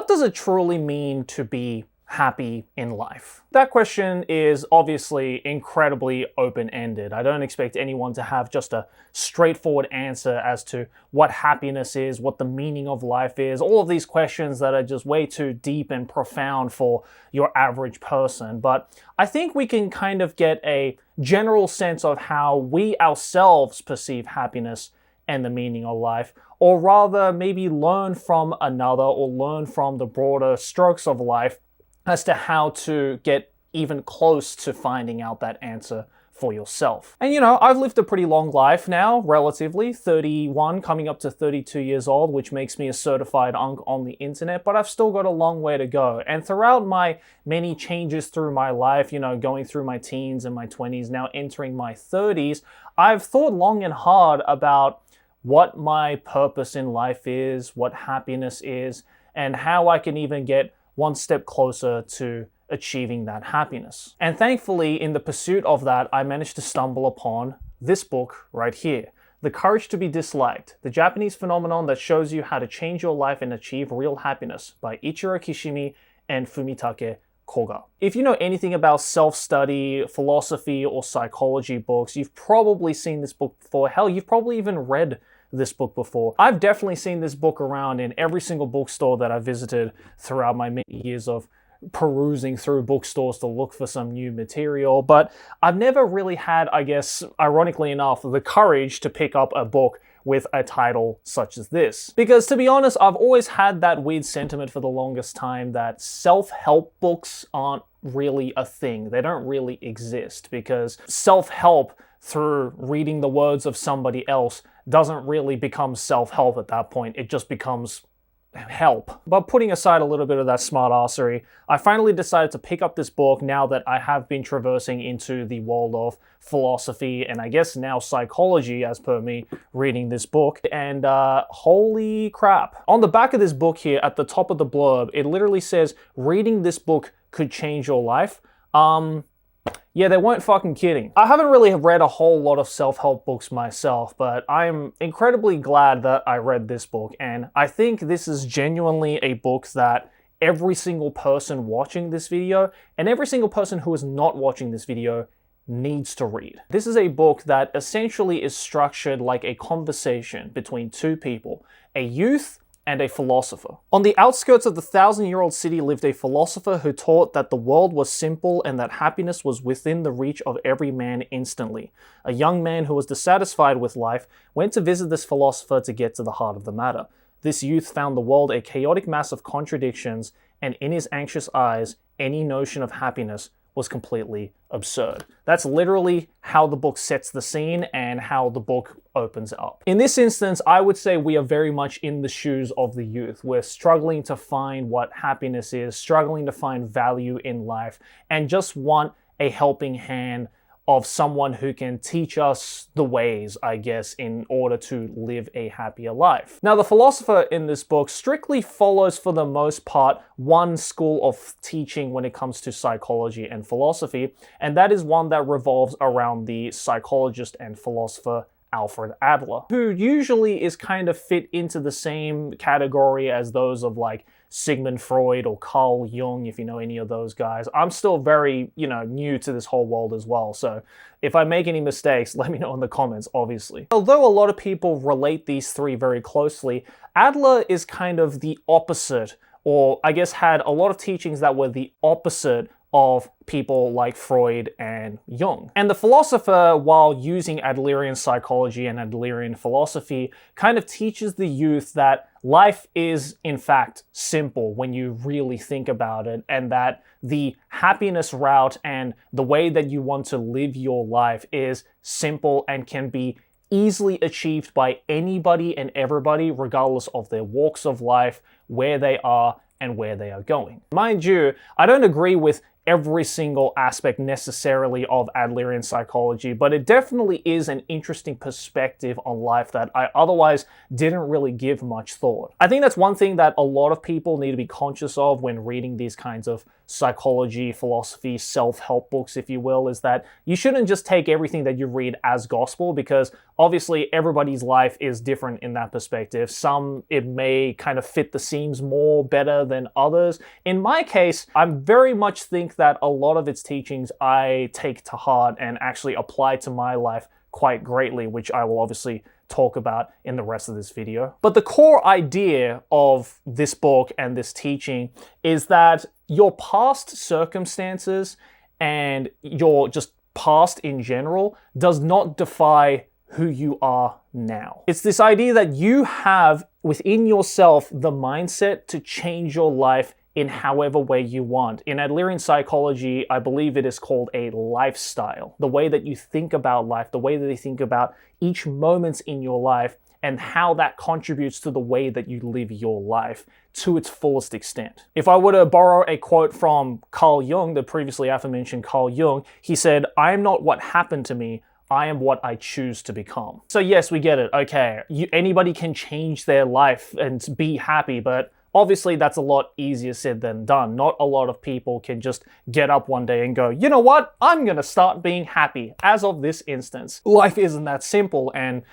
what does it truly mean to be happy in life? That question is obviously incredibly open-ended. I don't expect anyone to have just a straightforward answer as to what happiness is, what the meaning of life is, all of these questions that are just way too deep and profound for your average person. But I think we can kind of get a general sense of how we ourselves perceive happiness and the meaning of life, or rather maybe learn from another or learn from the broader strokes of life as to how to get even close to finding out that answer for yourself. And I've lived a pretty long life now, relatively, 31, coming up to 32 years old, which makes me a certified unk on the internet, but I've still got a long way to go. And throughout my many changes through my life, going through my teens and my 20s, now entering my 30s, I've thought long and hard about what my purpose in life is, what happiness is, and how I can even get one step closer to achieving that happiness. And thankfully, in the pursuit of that, I managed to stumble upon this book right here, The Courage to be Disliked, the Japanese phenomenon that shows you how to change your life and achieve real happiness, by Ichiro Kishimi and Fumitake Koga. If you know anything about self-study, philosophy, or psychology books, you've probably seen this book before. Hell, you've probably even read this book before. I've definitely seen this book around in every single bookstore that I visited throughout my many years of perusing through bookstores to look for some new material, but I've never really had, I guess, ironically enough, the courage to pick up a book with a title such as this. Because to be honest, I've always had that weird sentiment for the longest time that self-help books aren't really a thing. They don't really exist, because self-help through reading the words of somebody else doesn't really become self-help at that point. It just becomes help. But putting aside a little bit of that smart-arsery, I finally decided to pick up this book now that I have been traversing into the world of philosophy and I guess now psychology, as per me reading this book. And holy crap. On the back of this book here, at the top of the blurb, it literally says, reading this book could change your life. Yeah, they weren't fucking kidding. I haven't really read a whole lot of self-help books myself, but I'm incredibly glad that I read this book, and I think this is genuinely a book that every single person watching this video, and every single person who is not watching this video, needs to read. This is a book that essentially is structured like a conversation between two people, a youth and a philosopher. On the outskirts of the 1,000-year-old city lived a philosopher who taught that the world was simple and that happiness was within the reach of every man instantly. A young man who was dissatisfied with life went to visit this philosopher to get to the heart of the matter. This youth found the world a chaotic mass of contradictions, and in his anxious eyes, any notion of happiness was completely absurd. That's literally how the book sets the scene and how the book opens up. In this instance, I would say we are very much in the shoes of the youth. We're struggling to find what happiness is, struggling to find value in life, and just want a helping hand of someone who can teach us the ways, I guess, in order to live a happier life. Now, the philosopher in this book strictly follows, for the most part, one school of teaching when it comes to psychology and philosophy, and that is one that revolves around the psychologist and philosopher Alfred Adler, who usually is kind of fit into the same category as those of like Sigmund Freud or Carl Jung, if you know any of those guys. I'm still very, new to this whole world as well, so if I make any mistakes, let me know in the comments, obviously. Although a lot of people relate these three very closely, Adler is kind of the opposite, or I guess had a lot of teachings that were the opposite of people like Freud and Jung. And the philosopher, while using Adlerian psychology and Adlerian philosophy, kind of teaches the youth that life is, in fact, simple when you really think about it, and that the happiness route and the way that you want to live your life is simple and can be easily achieved by anybody and everybody, regardless of their walks of life, where they are, and where they are going. Mind you, I don't agree with every single aspect necessarily of Adlerian psychology, but it definitely is an interesting perspective on life that I otherwise didn't really give much thought. I think that's one thing that a lot of people need to be conscious of when reading these kinds of psychology, philosophy, self-help books, if you will, is that you shouldn't just take everything that you read as gospel, because obviously everybody's life is different in that perspective. Some, it may kind of fit the seams more better than others. In my case, I very much think that a lot of its teachings I take to heart and actually apply to my life quite greatly, which I will obviously talk about in the rest of this video. But the core idea of this book and this teaching is that your past circumstances and your just past in general does not define who you are now. It's this idea that you have within yourself the mindset to change your life in however way you want. In Adlerian psychology, I believe it is called a lifestyle. The way that you think about life, the way that you think about each moment in your life, and how that contributes to the way that you live your life to its fullest extent. If I were to borrow a quote from Carl Jung, the previously aforementioned Carl Jung, he said, "I am not what happened to me, I am what I choose to become." So yes, we get it. Okay, anybody can change their life and be happy, but obviously that's a lot easier said than done. Not a lot of people can just get up one day and go, you know what, I'm gonna start being happy. As of this instance, life isn't that simple, and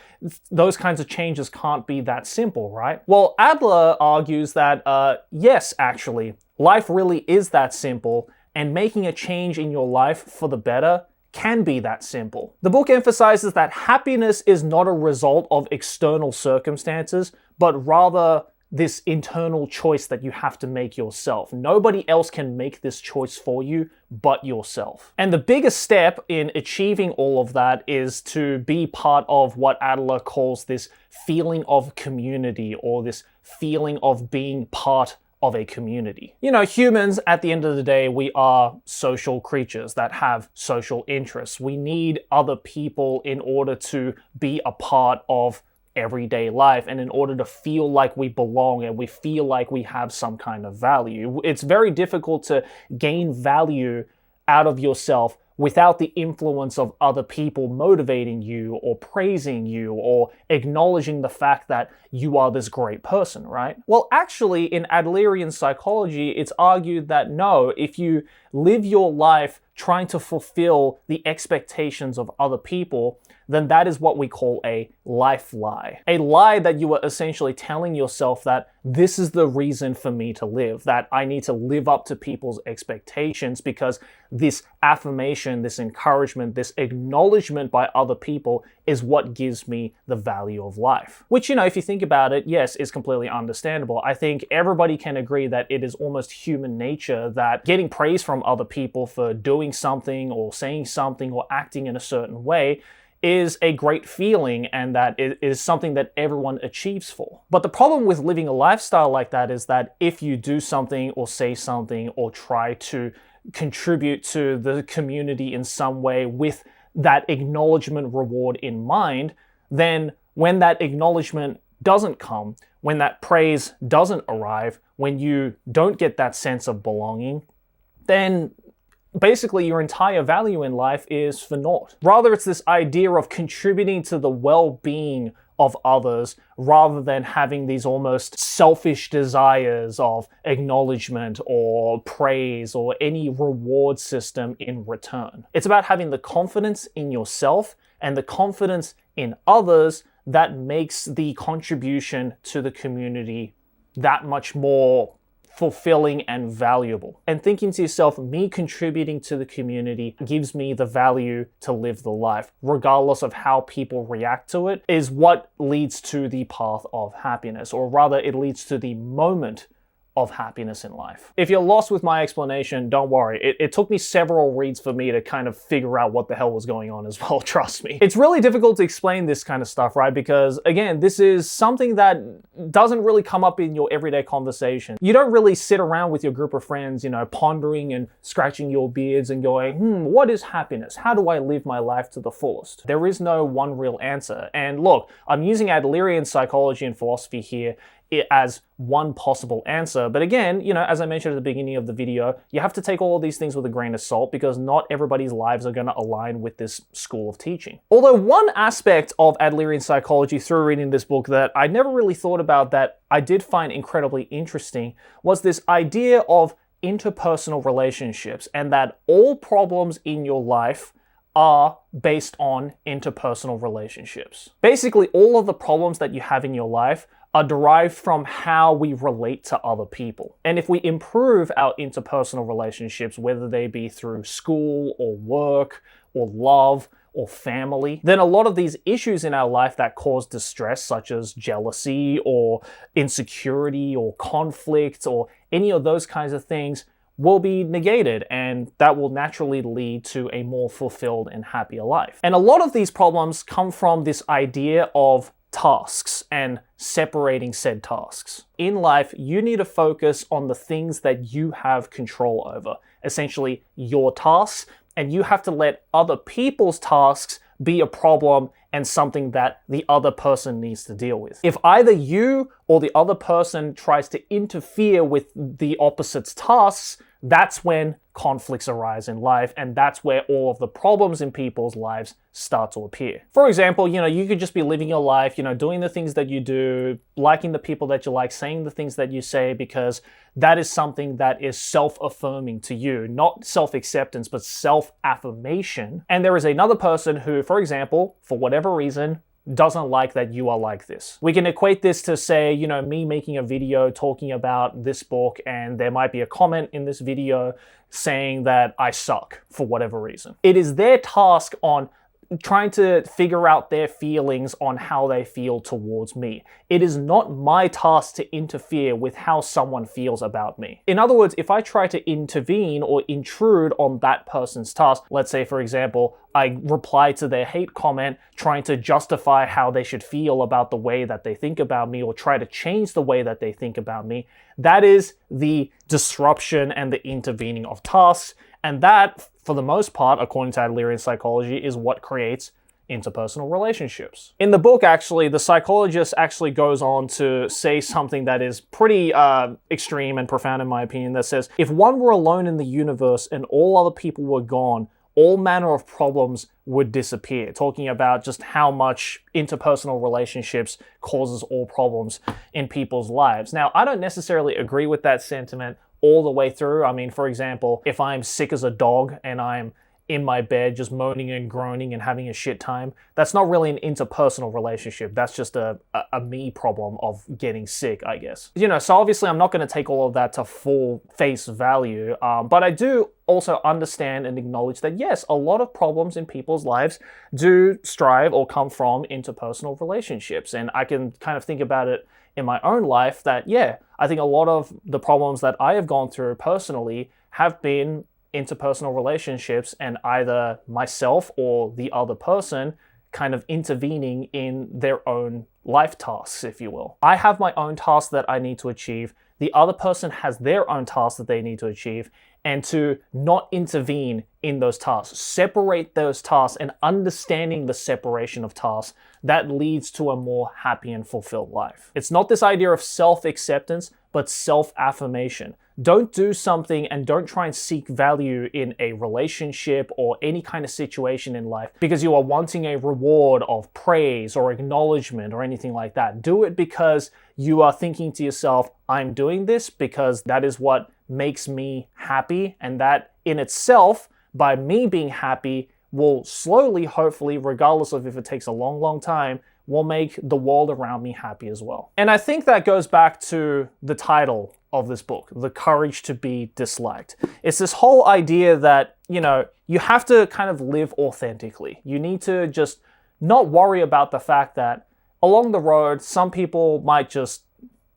those kinds of changes can't be that simple, right? Well, Adler argues that, yes, actually, life really is that simple, and making a change in your life for the better can be that simple. The book emphasizes that happiness is not a result of external circumstances, but rather this internal choice that you have to make yourself. Nobody else can make this choice for you but yourself. And the biggest step in achieving all of that is to be part of what Adler calls this feeling of community, or this feeling of being part of a community. You know, humans, at the end of the day, we are social creatures that have social interests. We need other people in order to be a part of everyday life, and in order to feel like we belong and we feel like we have some kind of value. It's very difficult to gain value out of yourself without the influence of other people motivating you or praising you or acknowledging the fact that you are this great person, right? Well, actually, in Adlerian psychology, it's argued that no, if you live your life trying to fulfill the expectations of other people, then that is what we call a life lie. A lie that you are essentially telling yourself that this is the reason for me to live, that I need to live up to people's expectations because this affirmation, this encouragement, this acknowledgement by other people is what gives me the value of life. Which, you know, if you think about it, yes, is completely understandable. I think everybody can agree that it is almost human nature that getting praise from other people for doing something or saying something or acting in a certain way is a great feeling, and that it is something that everyone achieves for. But the problem with living a lifestyle like that is that if you do something or say something or try to contribute to the community in some way with that acknowledgement reward in mind, then when that acknowledgement doesn't come, when that praise doesn't arrive, when you don't get that sense of belonging, then basically your entire value in life is for naught. Rather, it's this idea of contributing to the well-being of others rather than having these almost selfish desires of acknowledgement or praise or any reward system in return. It's about having the confidence in yourself and the confidence in others that makes the contribution to the community that much more fulfilling and valuable. And thinking to yourself, me contributing to the community gives me the value to live the life, regardless of how people react to it, is what leads to the path of happiness, or rather it leads to the moment of happiness in life. If you're lost with my explanation, don't worry. It took me several reads for me to kind of figure out what the hell was going on as well, trust me. It's really difficult to explain this kind of stuff, right? Because again, this is something that doesn't really come up in your everyday conversation. You don't really sit around with your group of friends, you know, pondering and scratching your beards and going, what is happiness? How do I live my life to the fullest? There is no one real answer. And look, I'm using Adlerian psychology and philosophy here it as one possible answer. But again, as I mentioned at the beginning of the video, you have to take all of these things with a grain of salt because not everybody's lives are going to align with this school of teaching. Although one aspect of Adlerian psychology through reading this book that I never really thought about that I did find incredibly interesting was this idea of interpersonal relationships, and that all problems in your life are based on interpersonal relationships. Basically, all of the problems that you have in your life are derived from how we relate to other people. And if we improve our interpersonal relationships, whether they be through school or work or love or family, then a lot of these issues in our life that cause distress, such as jealousy or insecurity or conflict or any of those kinds of things, will be negated, and that will naturally lead to a more fulfilled and happier life. And a lot of these problems come from this idea of tasks and separating said tasks. In life, you need to focus on the things that you have control over, essentially your tasks, and you have to let other people's tasks be a problem and something that the other person needs to deal with. If either you or the other person tries to interfere with the opposite's tasks, that's when conflicts arise in life, and that's where all of the problems in people's lives start to appear. For example, you could just be living your life, doing the things that you do, liking the people that you like, saying the things that you say, because that is something that is self-affirming to you, not self-acceptance, but self-affirmation. And there is another person who, for example, for whatever reason, doesn't like that you are like this. We can equate this to, say, me making a video talking about this book, and there might be a comment in this video saying that I suck for whatever reason. It is their task on trying to figure out their feelings on how they feel towards me. It is not my task to interfere with how someone feels about me. In other words, if I try to intervene or intrude on that person's task, let's say, for example, I reply to their hate comment trying to justify how they should feel about the way that they think about me, or try to change the way that they think about me, that is the disruption and the intervening of tasks. And that, for the most part, according to Adlerian psychology, is what creates interpersonal relationships. In the book, actually, the psychologist actually goes on to say something that is pretty extreme and profound, in my opinion, that says, if one were alone in the universe and all other people were gone, all manner of problems would disappear, talking about just how much interpersonal relationships causes all problems in people's lives. Now, I don't necessarily agree with that sentiment all the way through. I mean, for example, if I'm sick as a dog and I'm in my bed just moaning and groaning and having a shit time, that's not really an interpersonal relationship. That's just a me problem of getting sick, I guess. So obviously I'm not going to take all of that to full face value, but I do also understand and acknowledge that, yes, a lot of problems in people's lives do strive or come from interpersonal relationships. And I can kind of think about it in my own life that, yeah, I think a lot of the problems that I have gone through personally have been interpersonal relationships, and either myself or the other person kind of intervening in their own life tasks, if you will. I have my own tasks that I need to achieve. The other person has their own tasks that they need to achieve, and to not intervene in those tasks, separate those tasks, and understanding the separation of tasks, that leads to a more happy and fulfilled life. It's not this idea of self-acceptance, but self-affirmation. Don't do something and don't try and seek value in a relationship or any kind of situation in life because you are wanting a reward of praise or acknowledgement or anything like that. Do it because you are thinking to yourself, I'm doing this because that is what makes me happy, and that in itself, by me being happy, will slowly, hopefully, regardless of if it takes a long, long time, will make the world around me happy as well. And I think that goes back to the title of this book, The Courage to Be Disliked. It's this whole idea that, you have to kind of live authentically. You need to just not worry about the fact that along the road, some people might just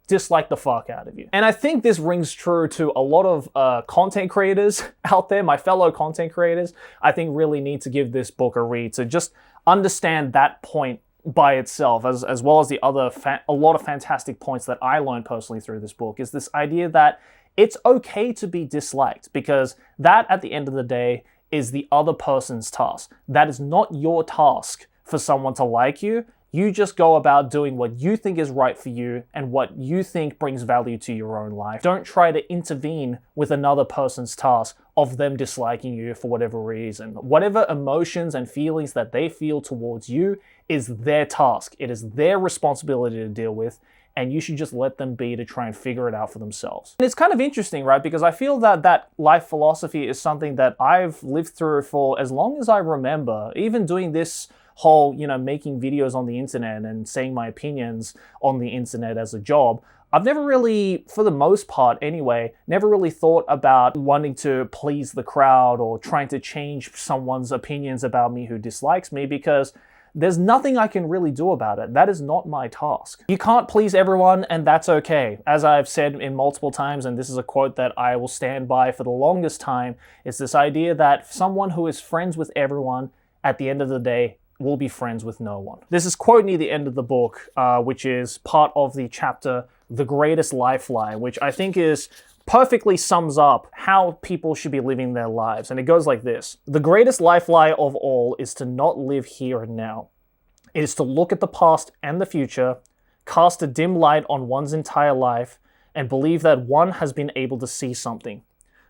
dislike the fuck out of you. And I think this rings true to a lot of content creators out there, my fellow content creators. I think really need to give this book a read to just understand that point by itself, as well as the other a lot of fantastic points that I learned personally through this book, is this idea that it's okay to be disliked, because that, at the end of the day, is the other person's task. That is not your task for someone to like you. You just go about doing what you think is right for you and what you think brings value to your own life. Don't try to intervene with another person's task of them disliking you for whatever reason. Whatever emotions and feelings that they feel towards you is their task. It is their responsibility to deal with, and you should just let them be to try and figure it out for themselves. And it's kind of interesting, right? Because I feel that that life philosophy is something that I've lived through for as long as I remember. Even doing this whole, making videos on the internet and saying my opinions on the internet as a job, I've never really, for the most part anyway, never really thought about wanting to please the crowd or trying to change someone's opinions about me who dislikes me, because there's nothing I can really do about it. That is not my task. You can't please everyone, and that's okay. As I've said in multiple times, and this is a quote that I will stand by for the longest time, it's this idea that someone who is friends with everyone, at the end of the day, will be friends with no one. There's this quote near the end of the book, which is part of the chapter, The Greatest Life Lie, which I think perfectly sums up how people should be living their lives. And it goes like this: the greatest life lie of all is to not live here and now. It is to look at the past and the future, cast a dim light on one's entire life, and believe that one has been able to see something.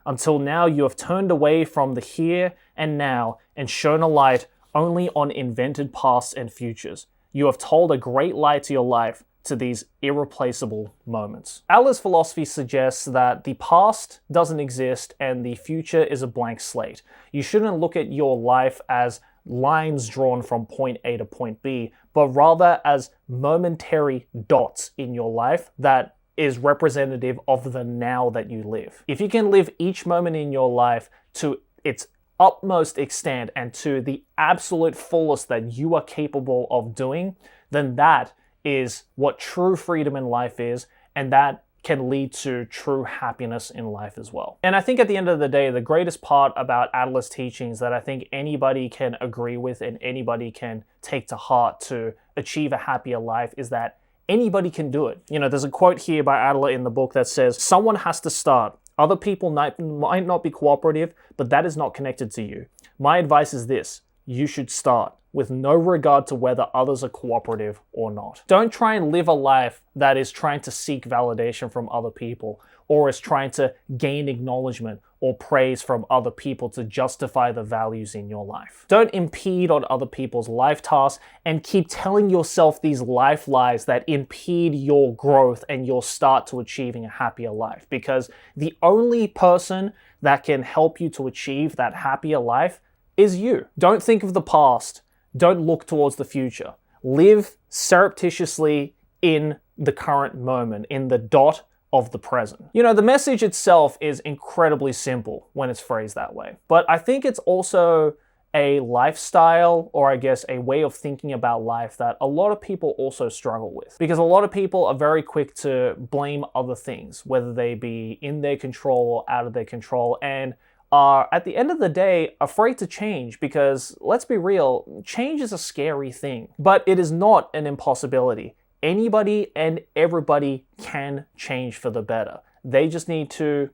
Until now, you have turned away from the here and now and shone a light only on invented pasts and futures. You have told a great lie to your life, to these irreplaceable moments. Adler's philosophy suggests that the past doesn't exist and the future is a blank slate. You shouldn't look at your life as lines drawn from point A to point B, but rather as momentary dots in your life that is representative of the now that you live. If you can live each moment in your life to its utmost extent and to the absolute fullest that you are capable of doing, then that is what true freedom in life is, and that can lead to true happiness in life as well. And I think at the end of the day, the greatest part about Adler's teachings that I think anybody can agree with and anybody can take to heart to achieve a happier life is that anybody can do it. There's a quote here by Adler in the book that says, "Someone has to start. Other people might not be cooperative, but that is not connected to you. My advice is this: you should start, with no regard to whether others are cooperative or not." Don't try and live a life that is trying to seek validation from other people, or is trying to gain acknowledgement or praise from other people to justify the values in your life. Don't impede on other people's life tasks and keep telling yourself these life lies that impede your growth and your start to achieving a happier life, because the only person that can help you to achieve that happier life is you. Don't think of the past. Don't look towards the future. Live surreptitiously in the current moment, in the dot of the present. The message itself is incredibly simple when it's phrased that way. But I think it's also a lifestyle, or I guess a way of thinking about life that a lot of people also struggle with. Because a lot of people are very quick to blame other things, whether they be in their control or out of their control, and are, at the end of the day, afraid to change because, let's be real, change is a scary thing. But it is not an impossibility. Anybody and everybody can change for the better. They just need to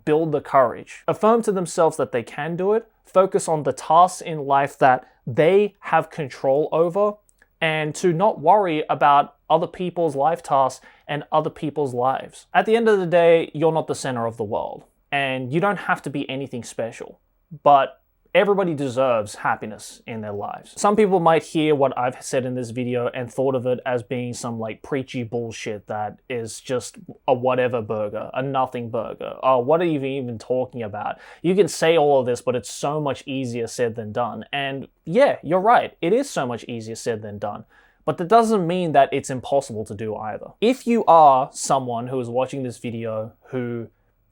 build the courage. Affirm to themselves that they can do it, focus on the tasks in life that they have control over, and to not worry about other people's life tasks and other people's lives. At the end of the day, you're not the center of the world. And you don't have to be anything special, but everybody deserves happiness in their lives. Some people might hear what I've said in this video and thought of it as being some preachy bullshit that is just a whatever burger, a nothing burger. Oh, what are you even talking about? You can say all of this, but it's so much easier said than done. And yeah, you're right. It is so much easier said than done. But that doesn't mean that it's impossible to do either. If you are someone who is watching this video who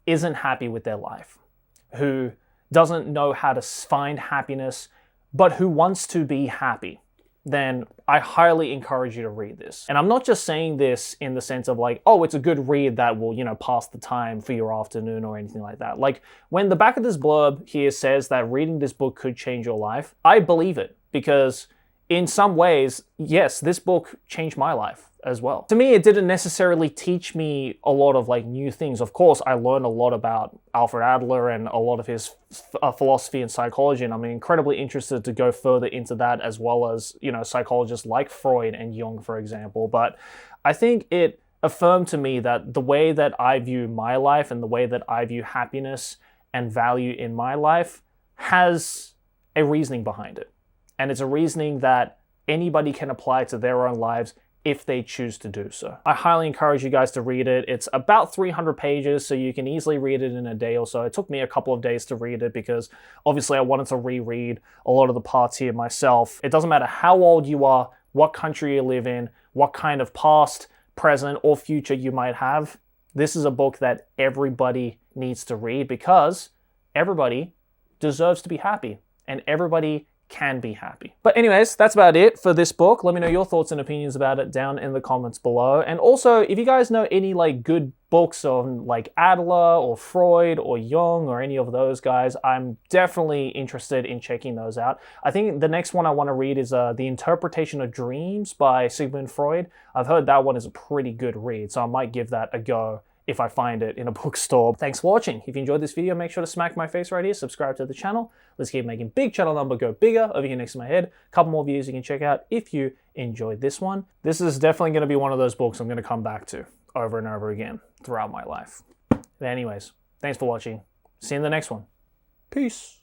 isn't happy with their life, who doesn't know how to find happiness, but who wants to be happy, then I highly encourage you to read this. And I'm not just saying this in the sense of oh, it's a good read that will, pass the time for your afternoon or anything like that. When the back of this blurb here says that reading this book could change your life, I believe it, because in some ways, yes, this book changed my life. as well. To me, it didn't necessarily teach me a lot of like new things. Of course, I learned a lot about Alfred Adler and a lot of his philosophy and psychology, and I'm incredibly interested to go further into that, as well as, you know, psychologists like Freud and Jung, for example. But I think it affirmed to me that the way that I view my life and the way that I view happiness and value in my life has a reasoning behind it. And it's a reasoning that anybody can apply to their own lives if they choose to do so. I highly encourage you guys to read it. It's about 300 pages, so you can easily read it in a day or so. It took me a couple of days to read it because obviously I wanted to reread a lot of the parts here myself. It doesn't matter how old you are, what country you live in, what kind of past, present, or future you might have. This is a book that everybody needs to read because everybody deserves to be happy and everybody can be happy. But anyways, that's about it for this book. Let me know your thoughts and opinions about it down in the comments below. And also, if you guys know any like good books on like Adler or Freud or Jung or any of those guys, I'm definitely interested in checking those out. I think the next one I want to read is The Interpretation of Dreams by Sigmund Freud. I've heard that one is a pretty good read, so I might give that a go if I find it in a bookstore. Thanks for watching. If you enjoyed this video, make sure to smack my face right here, subscribe to the channel. Let's keep making big channel number go bigger over here next to my head. A couple more videos you can check out if you enjoyed this one. This is definitely going to be one of those books I'm going to come back to over and over again throughout my life. But anyways, thanks for watching. See you in the next one. Peace.